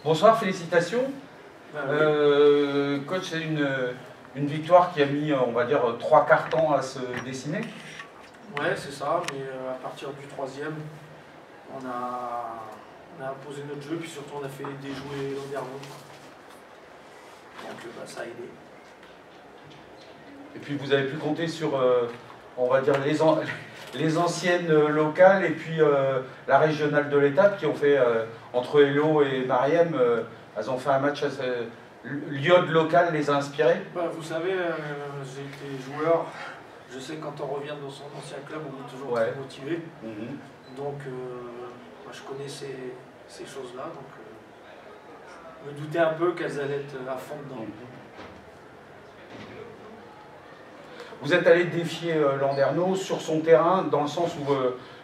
Bonsoir, félicitations. Coach, c'est une victoire qui a mis, on va dire, 3/4 temps à se dessiner. Ouais, c'est ça, mais à partir du troisième, on a imposé notre jeu, puis surtout on a fait déjouer Landerneau. Donc ça a aidé. Et puis vous avez pu compter sur, on va dire, les anciennes locales et puis la régionale de l'étape qui ont fait, entre Hello et Mariem, elles ont fait un match assez... L'iode local les a inspirés. Vous savez, j'ai été joueur. Je sais que quand on revient dans son ancien club, on est toujours très motivé. Donc, moi, je connais ces choses-là. Donc, je me doutais un peu qu'elles allaient être à fond dedans. Vous êtes allé défier Landerneau sur son terrain, dans le sens où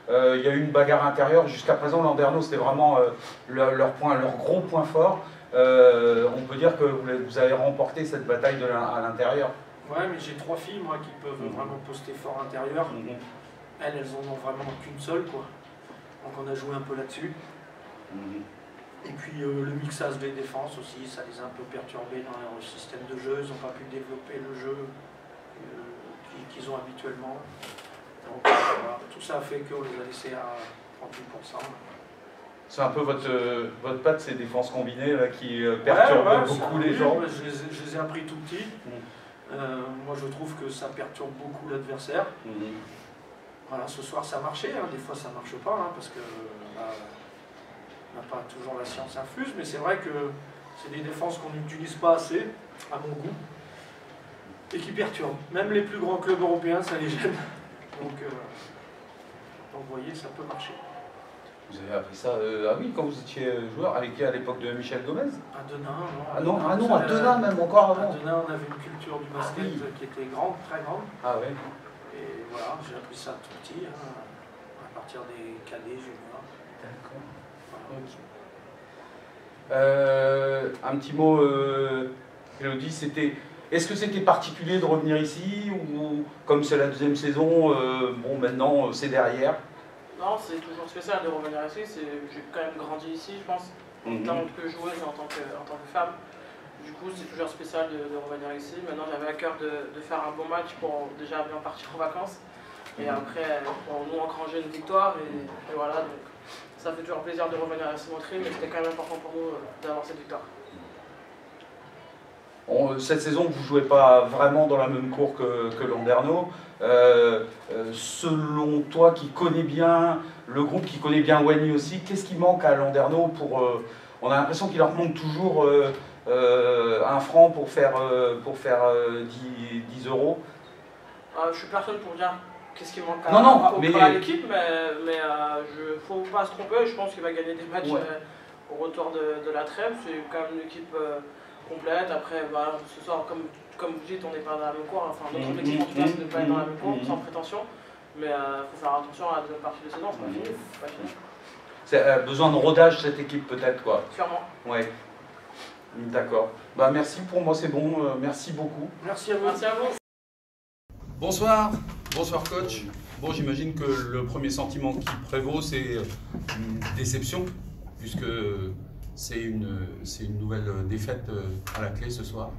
il y a eu une bagarre intérieure. Jusqu'à présent, Landerneau, c'était vraiment leur gros point fort. On peut dire que vous avez remporté cette bataille à l'intérieur. Ouais, mais j'ai 3 filles, moi, qui peuvent vraiment poster fort intérieur. Elles en ont vraiment qu'une seule, quoi. Donc on a joué un peu là-dessus. Et puis le mixage des défenses aussi, ça les a un peu perturbés dans leur système de jeu. Ils n'ont pas pu développer le jeu qu'ils ont habituellement. Donc voilà, tout ça a fait qu'on les a laissés à 38%. C'est un peu votre patte, ces défenses combinées là, qui perturbent beaucoup les gens. Je les ai appris tout petit. Moi je trouve que ça perturbe beaucoup l'adversaire. Voilà, ce soir ça marchait, hein. Des fois ça marche pas, hein, parce que on n'a pas toujours la science infuse, mais c'est vrai que c'est des défenses qu'on n'utilise pas assez, à mon goût, et qui perturbent. Même les plus grands clubs européens, ça les gêne. Donc vous voyez, ça peut marcher. Vous avez appris ça ah oui, quand vous étiez joueur, avec qui à l'époque de Michel Gomez? À Denain, non. À Denain même, encore avant. À Denain, on avait une culture du basket qui était grande, très grande. Ah ouais. Et voilà, j'ai appris ça tout petit, hein, à partir des cadets, juniors. D'accord. Voilà. Un petit mot, Élodie, est-ce que c'était particulier de revenir ici, ou comme c'est la deuxième saison, bon maintenant c'est derrière? Non, c'est toujours spécial de revenir ici. J'ai quand même grandi ici, je pense, en tant que joueuse et en tant que femme. Du coup, c'est toujours spécial de revenir ici. Maintenant, j'avais à cœur de faire un bon match pour déjà bien partir en vacances. Et après, pour nous engranger une victoire. Et voilà, donc ça fait toujours plaisir de revenir à Simonterie, mais c'était quand même important pour nous d'avoir cette victoire. Cette saison, vous ne jouez pas vraiment dans la même cour que Landerneau. Selon toi, qui connais bien le groupe, qui connaît bien Wany aussi, qu'est-ce qui manque à Landerneau pour... on a l'impression qu'il leur manque toujours 1 franc pour faire 10 euros. Je suis personne pour dire qu'est-ce qui manque à l'équipe, mais il ne faut pas se tromper. Je pense qu'il va gagner des matchs au retour de la trêve. C'est quand même une équipe... complète. Après, ce soir, comme vous dites, on n'est pas dans la même cour. Enfin, notre objectif en tout cas, c'est de ne pas être dans la même cour, sans prétention. Mais il faut faire attention à la deuxième partie de saison, c'est pas fini. C'est besoin de rodage, cette équipe, peut-être, quoi. Clairement. Ouais. D'accord. Merci, pour moi c'est bon. Merci beaucoup. Merci à vous. Merci à vous. Bonsoir. Bonsoir, coach. Bon, j'imagine que le premier sentiment qui prévaut, c'est une déception, puisque c'est une nouvelle défaite à la clé ce soir.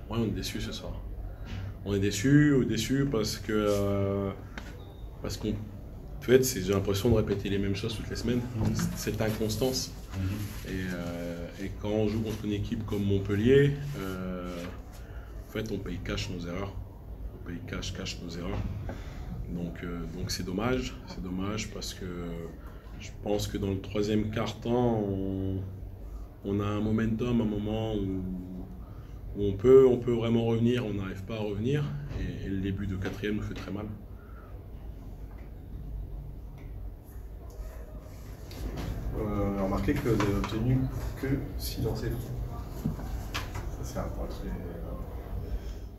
Oui, on est déçus ce soir. On est déçus parce qu'on... En fait, j'ai l'impression de répéter les mêmes choses toutes les semaines. Cette inconstance. Et quand on joue contre une équipe comme Montpellier, en fait, on paye cash nos erreurs. On paye cash nos erreurs. Donc c'est dommage. C'est dommage parce que je pense que dans le troisième quart-temps, on a un momentum, un moment où on peut vraiment revenir, on n'arrive pas à revenir, et le début de quatrième nous fait très mal. On a remarqué que vous n'avez obtenu que 6 lancers francs. Ça, c'est un point très...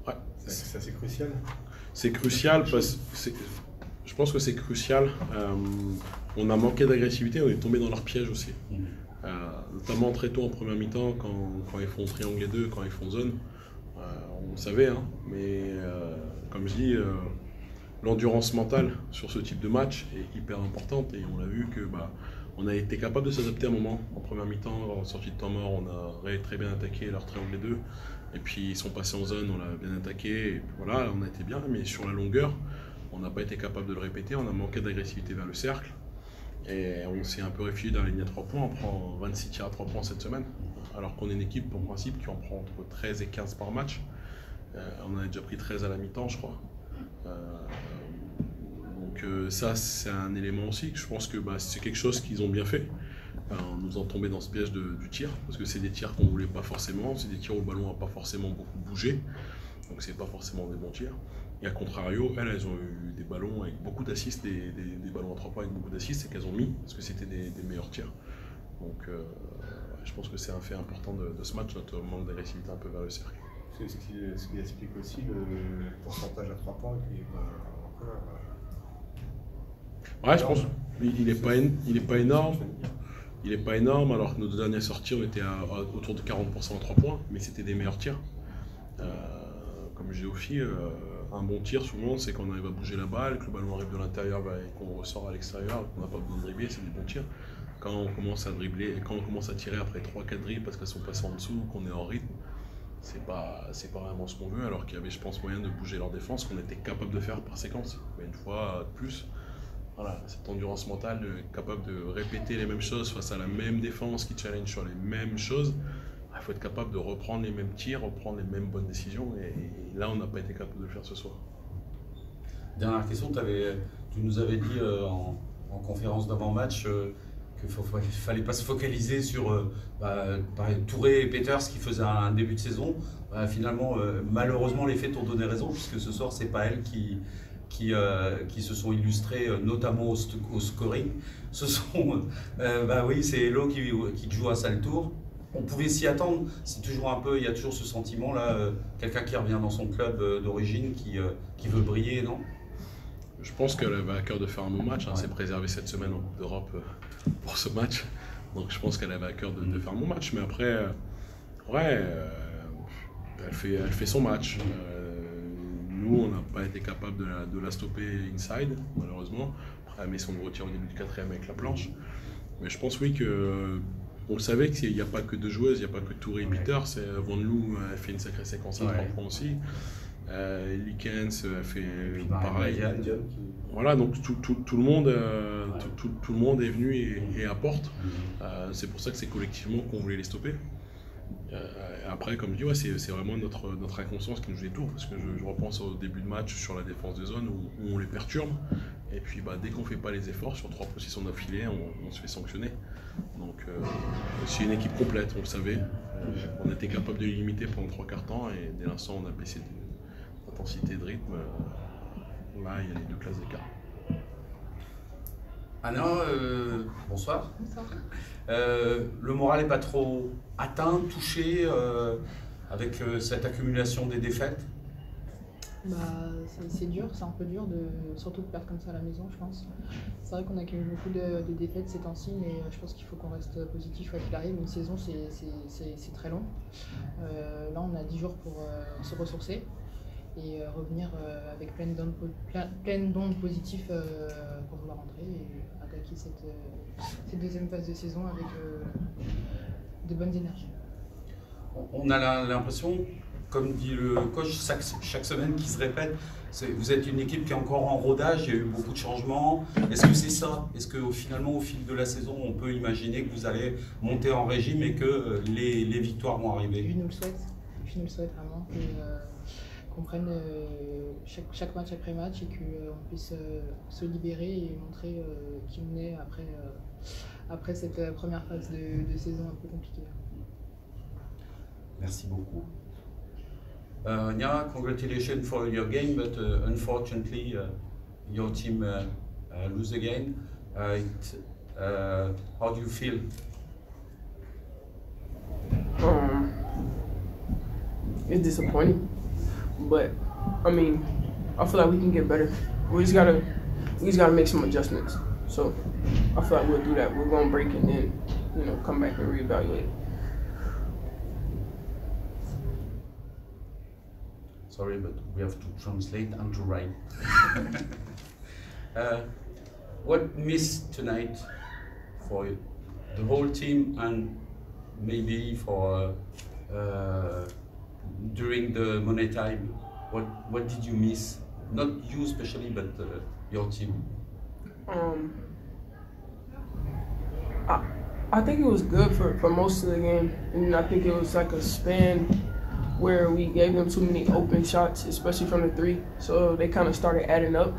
Ouais. C'est assez crucial. C'est crucial parce que je pense que c'est crucial. On a manqué d'agressivité, on est tombé dans leur piège aussi. Notamment très tôt en première mi-temps, quand ils font triangle et 2, quand ils font zone. On le savait, hein, mais comme je dis, l'endurance mentale sur ce type de match est hyper importante, et on a vu que On a été capable de s'adapter à un moment. En première mi-temps, en sortie de temps mort, on a très bien attaqué leur triangle les deux. Et puis ils sont passés en zone, on l'a bien attaqué. Et voilà, on a été bien, mais sur la longueur, on n'a pas été capable de le répéter. On a manqué d'agressivité vers le cercle. Et on s'est un peu réfugié dans la ligne à 3 points. On prend 26 tirs à 3 points cette semaine. Alors qu'on est une équipe, en principe, qui en prend entre 13 et 15 par match. On en a déjà pris 13 à la mi-temps, je crois. Donc ça, c'est un élément aussi que je pense que c'est quelque chose qu'ils ont bien fait. En nous en tombé dans ce piège du tir, parce que c'est des tirs qu'on ne voulait pas forcément, c'est des tirs où le ballon n'a pas forcément beaucoup bougé, donc c'est pas forcément des bons tirs. Et à contrario, elles ont eu des ballons avec beaucoup d'assists, des ballons à 3 points avec beaucoup d'assists, et qu'elles ont mis, parce que c'était des meilleurs tirs. Donc je pense que c'est un fait important de ce match, notre manque d'agressivité un peu vers le cercle. C'est ce qui explique aussi le pourcentage à 3 points qui est encore... Ouais, je pense qu'il n'est pas énorme. Il n'est pas énorme, alors que nos deux dernières sorties, on était autour de 40% à 3 points, mais c'était des meilleurs tirs. Comme je dis aux filles, un bon tir, souvent, c'est quand on arrive à bouger la balle, que le ballon arrive de l'intérieur et qu'on ressort à l'extérieur, qu'on n'a pas besoin de dribbler, c'est des bons tirs. Quand on commence à dribbler, quand on commence à tirer après 3-4 dribbles parce qu'elles sont passées en dessous, qu'on est en rythme, c'est pas vraiment ce qu'on veut, alors qu'il y avait, je pense, moyen de bouger leur défense, qu'on était capable de faire par séquence. Mais une fois de plus, voilà, cette endurance mentale, capable de répéter les mêmes choses face à la même défense qui challenge sur les mêmes choses, il faut être capable de reprendre les mêmes tirs, reprendre les mêmes bonnes décisions, et là on n'a pas été capable de le faire ce soir. Dernière question, tu nous avais dit en conférence d'avant-match qu'il ne fallait pas se focaliser sur Touré et Peters qui faisaient un début de saison. Finalement, malheureusement, les faits t'ont donné raison, puisque ce soir, ce n'est pas elles qui se sont illustrées, notamment au scoring. Ce sont, oui, c'est Hello qui joue un sale tour. On pouvait s'y attendre. C'est toujours un peu, il y a toujours ce sentiment-là, quelqu'un qui revient dans son club d'origine, qui veut briller, non? Je pense qu'elle avait à cœur de faire un bon match. C'est préservé cette semaine en Coupe d'Europe pour ce match. Donc je pense qu'elle avait à cœur de faire un bon match. Mais après, elle fait son match. Nous, on n'a pas été capable de la stopper inside, malheureusement. Après, elle met son gros tir au début du 4e avec la planche. Mais je pense, oui, on le savait qu'il n'y a pas que deux joueuses, il n'y a pas que Touré et Peters. Van Loo, elle fait une sacrée séquence à 3 points aussi. Likens, elle fait pareil. Voilà, donc tout le monde est venu et apporte. C'est pour ça que c'est collectivement qu'on voulait les stopper. Après, comme je dis, c'est vraiment notre inconscience qui nous joue des tours, parce que je repense au début de match sur la défense de zone où on les perturbe, et puis dès qu'on ne fait pas les efforts sur 3 positions d'affilée, on se fait sanctionner. Donc c'est une équipe complète, on le savait. On était capable de les limiter pendant 3 quarts temps, et dès l'instant on a baissé d'intensité de rythme. Là, il y a les 2 classes d'écart. Anna, bonsoir. Bonsoir. Le moral n'est pas trop atteint, touché avec cette accumulation des défaites? C'est dur, c'est un peu dur, surtout de perdre comme ça à la maison, je pense. C'est vrai qu'on a accumulé beaucoup de défaites ces temps-ci, mais je pense qu'il faut qu'on reste positif quoi qu'il arrive. Une saison, c'est très long. Là, on a 10 jours pour se ressourcer et revenir avec plein d'ondes positives pour vouloir rentrer et attaquer cette deuxième phase de saison avec de bonnes énergies. On a l'impression, comme dit le coach, chaque semaine qui se répète, vous êtes une équipe qui est encore en rodage, il y a eu beaucoup de changements. Est-ce que c'est ça? Est-ce que finalement, au fil de la saison, on peut imaginer que vous allez monter en régime et que les victoires vont arriver? Je nous le souhaite vraiment. Qu'on prenne chaque match après match et qu'on puisse se libérer et montrer qui on est après cette première phase de saison un peu compliquée. Merci beaucoup. Nia, congratulations for your game, but unfortunately your team lose again. How do you feel? It's disappointing. But I mean, I feel like we can get better. We just gotta make some adjustments. So I feel like we'll do that. We're gonna break and then, come back and reevaluate. Sorry, but we have to translate and to write. What missed tonight for the whole team and maybe for during the Money time? What did you miss? Not you especially, but your team. I think it was good for most of the game, and I think it was like a span where we gave them too many open shots, especially from the three. So they kind of started adding up,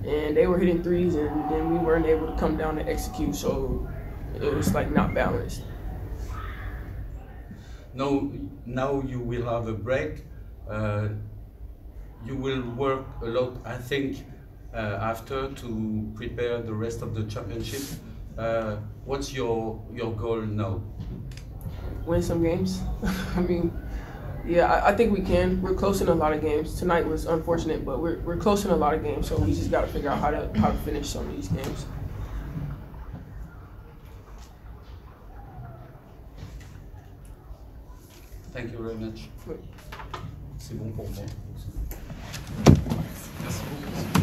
and they were hitting threes, and then we weren't able to come down and execute. So it was like not balanced. Now you will have a break. You will work a lot, I think, after to prepare the rest of the championship. What's your goal now? Win some games. I mean, yeah, I think we can. We're close in a lot of games. Tonight was unfortunate, but we're close in a lot of games. So we just got to figure out how to finish some of these games. Thank you very much. C'est bon pour moi. Merci beaucoup.